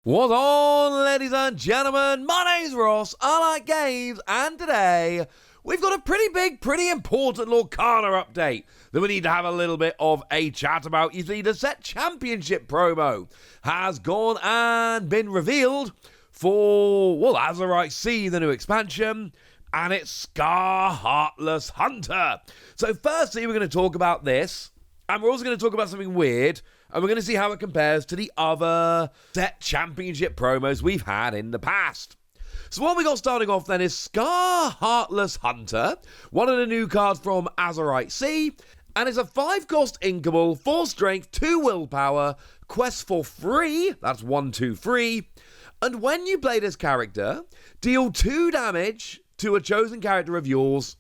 What's on, ladies and gentlemen? My name's Ross, I like games, and today we've got a pretty big, pretty important Lorcana update that we need to have a little bit of a chat about. You see, the set championship promo has gone and been revealed for, well, Azurite Sea, the new expansion, and it's Scar Heartless Hunter. So firstly, we're going to talk about this, and we're also going to talk about something weird, and we're going to see how it compares to the other set championship promos we've had in the past. So what we got starting off then is Scar Heartless Hunter, one of the new cards from Azurite Sea, and it's a 5-cost inkable, 4 strength, 2 willpower, quest for free, that's 1, 2, 3, and when you play this character, deal 2 damage to a chosen character of yours,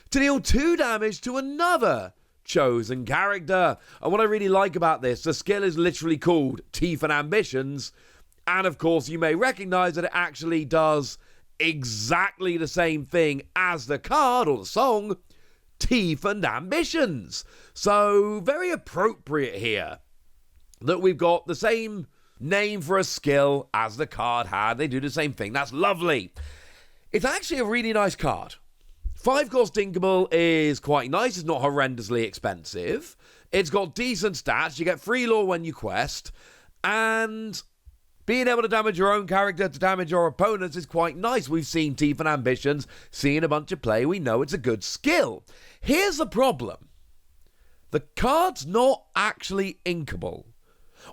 to deal 2 damage to another chosen character. And what I really like about this, the skill is literally called Teeth and Ambitions, and of course you may recognize that it actually does exactly the same thing as the card or the song, Teeth and Ambitions. So very appropriate here that we've got the same name for a skill as the card had. They do the same thing. That's lovely. It's actually a really nice card. 5-cost inkable is quite nice. It's not horrendously expensive. It's got decent stats. You get free lore when you quest. And being able to damage your own character to damage your opponents is quite nice. We've seen Teeth and Ambitions, seen a bunch of play. We know it's a good skill. Here's the problem. The card's not actually inkable.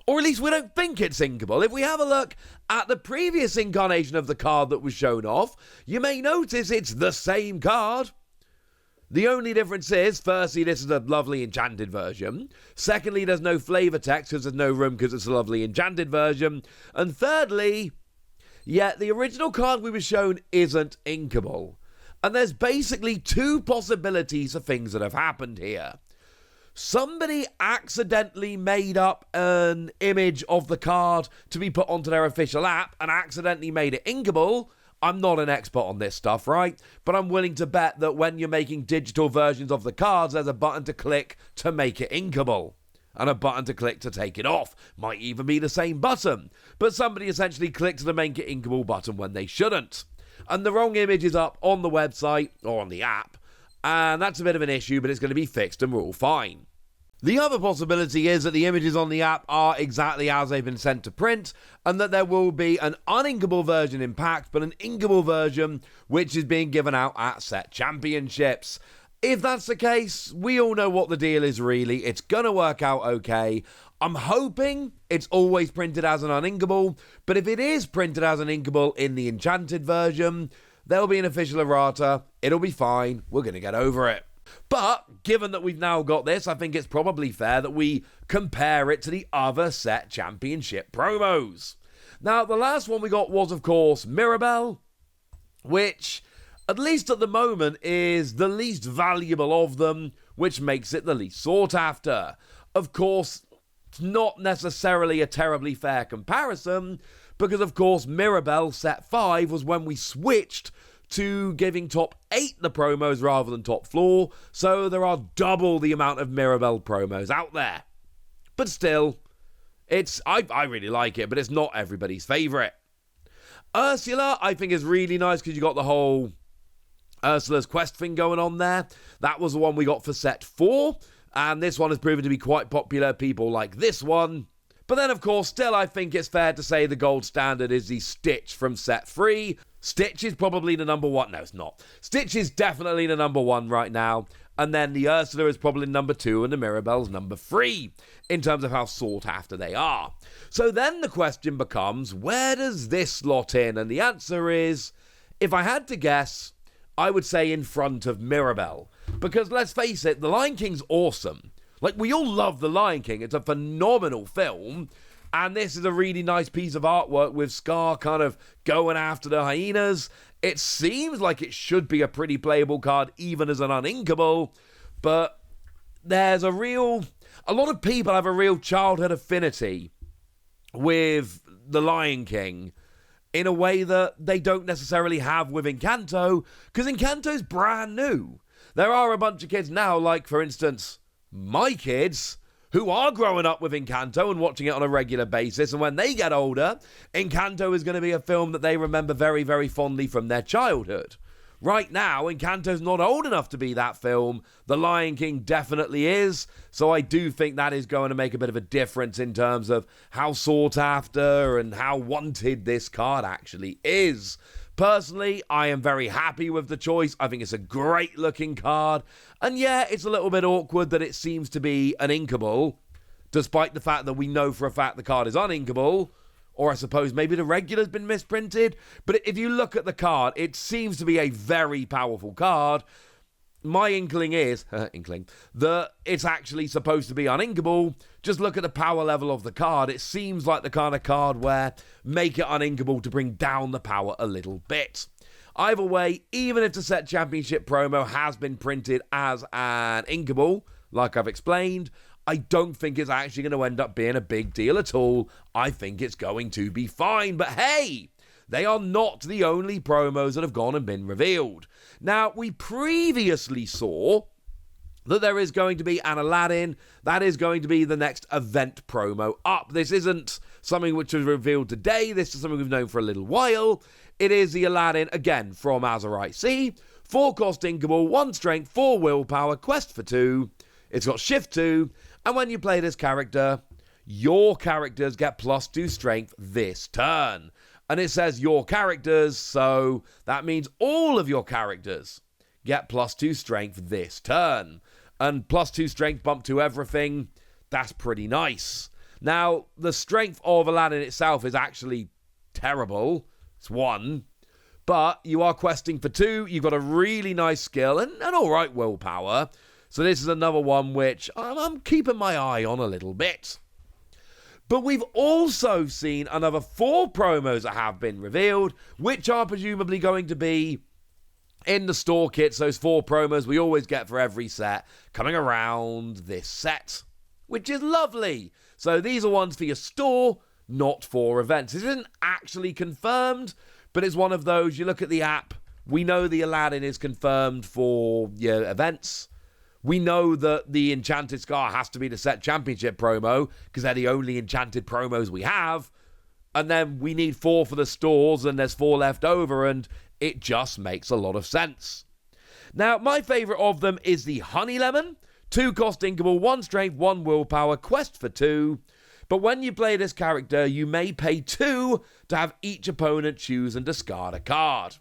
Or at least we don't think it's inkable. If we have a look at the previous incarnation of the card that was shown off, you may notice it's the same card. The only difference is, firstly, this is a lovely Enchanted version. Secondly, there's no flavor text because there's no room because it's a lovely Enchanted version. And thirdly, the original card we were shown isn't inkable. And there's basically 2 possibilities of things that have happened here. Somebody accidentally made up an image of the card to be put onto their official app and accidentally made it inkable. I'm not an expert on this stuff, right? But I'm willing to bet that when you're making digital versions of the cards, there's a button to click to make it inkable and a button to click to take it off. Might even be the same button. But somebody essentially clicked the make it inkable button when they shouldn't. And the wrong image is up on the website or on the app. And that's a bit of an issue, but it's going to be fixed and we're all fine. The other possibility is that the images on the app are exactly as they've been sent to print, and that there will be an uninkable version in packs, but an inkable version which is being given out at set championships. If that's the case, we all know what the deal is really. It's going to work out okay. I'm hoping it's always printed as an uninkable, but if it is printed as an inkable in the Enchanted version, there'll be an official errata. It'll be fine. We're going to get over it. But given that we've now got this, I think it's probably fair that we compare it to the other set championship promos. Now, the last one we got was, of course, Mirabelle, which, at least at the moment, is the least valuable of them, which makes it the least sought after. Of course, it's not necessarily a terribly fair comparison, because, of course, Mirabelle set 5 was when we switched to giving top 8 the promos rather than top floor, so there are double the amount of Mirabelle promos out there. But still, I really like it, but it's not everybody's favourite. Ursula, I think, is really nice because you got the whole Ursula's quest thing going on there. That was the one we got for set 4, and this one has proven to be quite popular. People like this one. But then, of course, still I think it's fair to say the gold standard is the Stitch from set 3. Stitch is probably the number 1. No, it's not. Stitch is definitely the number 1 right now. And then the Ursula is probably number 2 and the Mirabelle's number 3 in terms of how sought after they are. So then the question becomes, where does this slot in? And the answer is, if I had to guess, I would say in front of Mirabelle. Because let's face it, The Lion King's awesome. Like, we all love The Lion King. It's a phenomenal film. And this is a really nice piece of artwork with Scar kind of going after the hyenas. It seems like it should be a pretty playable card, even as an uninkable. But there's a lot of people have a real childhood affinity with The Lion King in a way that they don't necessarily have with Encanto, because Encanto's brand new. There are a bunch of kids now, like, for instance, my kids, who are growing up with Encanto and watching it on a regular basis, and when they get older, Encanto is going to be a film that they remember very, very fondly from their childhood. Right now, Encanto's not old enough to be that film. The Lion King definitely is, so I do think that is going to make a bit of a difference in terms of how sought after and how wanted this card actually is. Personally, I am very happy with the choice. I think it's a great looking card. And yeah, it's a little bit awkward that it seems to be an inkable, despite the fact that we know for a fact the card is uninkable. Or I suppose maybe the regular's been misprinted. But if you look at the card, it seems to be a very powerful card. My inkling is, that it's actually supposed to be uninkable. Just look at the power level of the card. It seems like the kind of card where make it uninkable to bring down the power a little bit. Either way, even if the set championship promo has been printed as an inkable, like I've explained, I don't think it's actually going to end up being a big deal at all. I think it's going to be fine. But hey, they are not the only promos that have gone and been revealed. Now, we previously saw that there is going to be an Aladdin. That is going to be the next event promo up. This isn't something which was revealed today. This is something we've known for a little while. It is the Aladdin, again, from Azurite Sea. 4-cost inkable, 1 strength, 4 willpower, quest for 2. It's got shift 2. And when you play this character, your characters get +2 strength this turn. And it says your characters, so that means all of your characters get +2 strength this turn. And +2 strength bump to everything, that's pretty nice. Now, the strength of Aladdin itself is actually terrible. It's 1. But you are questing for 2, you've got a really nice skill and an alright willpower. So this is another one which I'm keeping my eye on a little bit. But we've also seen another 4 promos that have been revealed, which are presumably going to be in the store kits. Those 4 promos we always get for every set coming around this set, which is lovely. So these are ones for your store, not for events. This isn't actually confirmed, but it's one of those, you look at the app, we know the Aladdin is confirmed for your events. We know that the Enchanted Scar has to be the set championship promo because they're the only Enchanted promos we have. And then we need 4 for the stores and there's 4 left over and it just makes a lot of sense. Now, my favourite of them is the Honey Lemon. 2-cost inkable, 1 strength, 1 willpower, quest for 2. But when you play this character, you may pay 2 to have each opponent choose and discard a card.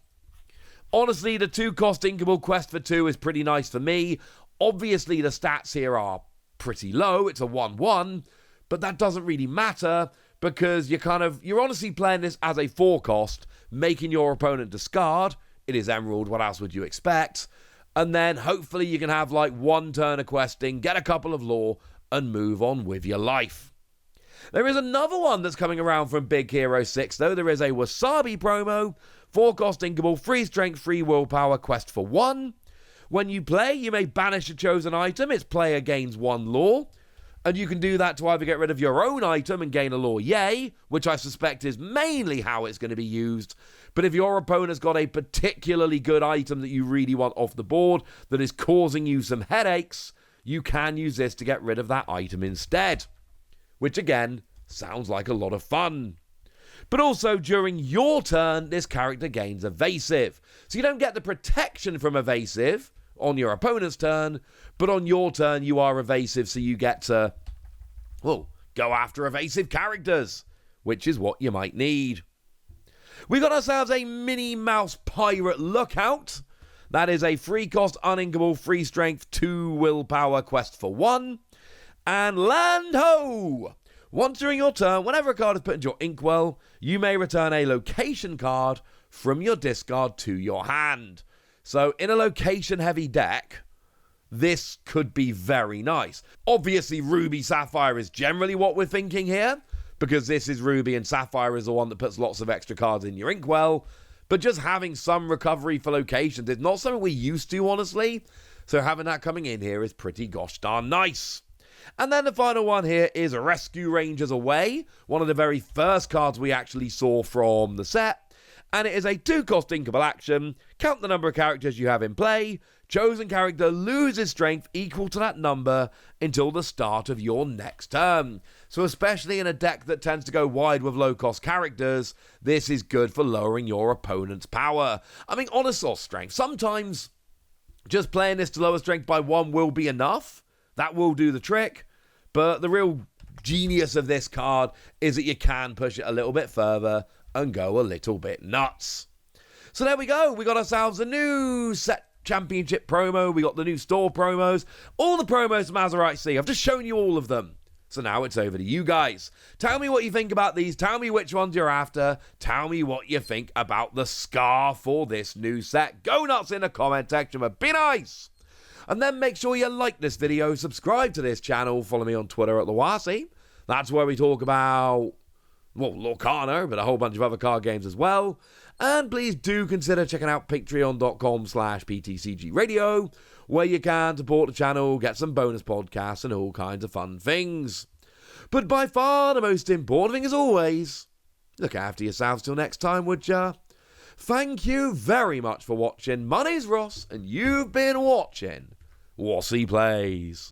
Honestly, the 2-cost inkable quest for 2 is pretty nice for me. Obviously, the stats here are pretty low. It's a 1-1, but that doesn't really matter because you're honestly playing this as a 4-cost, making your opponent discard. It is Emerald. What else would you expect? And then hopefully you can have like 1 turn of questing, get a couple of lore, and move on with your life. There is another one that's coming around from Big Hero 6, though. There is a Wasabi promo, 4-cost inkable, 3 strength, 3 willpower, quest for 1. When you play, you may banish a chosen item. Its player gains 1 lore. And you can do that to either get rid of your own item and gain a lore, yay, which I suspect is mainly how it's going to be used. But if your opponent's got a particularly good item that you really want off the board that is causing you some headaches, you can use this to get rid of that item instead. Which, again, sounds like a lot of fun. But also, during your turn, this character gains evasive. So you don't get the protection from evasive on your opponent's turn, but on your turn, you are evasive, so you get to, well, go after evasive characters, which is what you might need. We got ourselves a Minnie Mouse Pirate Lookout. That is a 3-cost uninkable, 3 strength, 2 willpower, quest for 1. And Land Ho! Once during your turn, whenever a card is put into your inkwell, you may return a location card from your discard to your hand. So in a location-heavy deck, this could be very nice. Obviously, Ruby Sapphire is generally what we're thinking here, because this is Ruby and Sapphire is the one that puts lots of extra cards in your inkwell. But just having some recovery for locations is not something we're used to, honestly. So having that coming in here is pretty gosh darn nice. And then the final one here is Rescue Rangers Away, one of the very first cards we actually saw from the set. and it is a 2-cost inkable action. Count the number of characters you have in play. Chosen character loses strength equal to that number until the start of your next turn. So especially in a deck that tends to go wide with low-cost characters, this is good for lowering your opponent's power. I mean, on a source strength, sometimes just playing this to lower strength by 1 will be enough. That will do the trick. But the real genius of this card is that you can push it a little bit further and go a little bit nuts. So there we go. We got ourselves a new set championship promo. We got the new store promos. All the promos from Azurite Sea. I've just shown you all of them. So now it's over to you guys. Tell me what you think about these. Tell me which ones you're after. Tell me what you think about the scar for this new set. Go nuts in the comment section, but be nice. And then make sure you like this video, subscribe to this channel, follow me on Twitter at Lawasi. That's where we talk about, well, Lorcana, but a whole bunch of other card games as well. And please do consider checking out patreon.com/PTCGradio, where you can support the channel, get some bonus podcasts and all kinds of fun things. But by far the most important thing, as always, look after yourselves till next time, would ya? Thank you very much for watching. My name's Ross, and you've been watching Wassy Plays.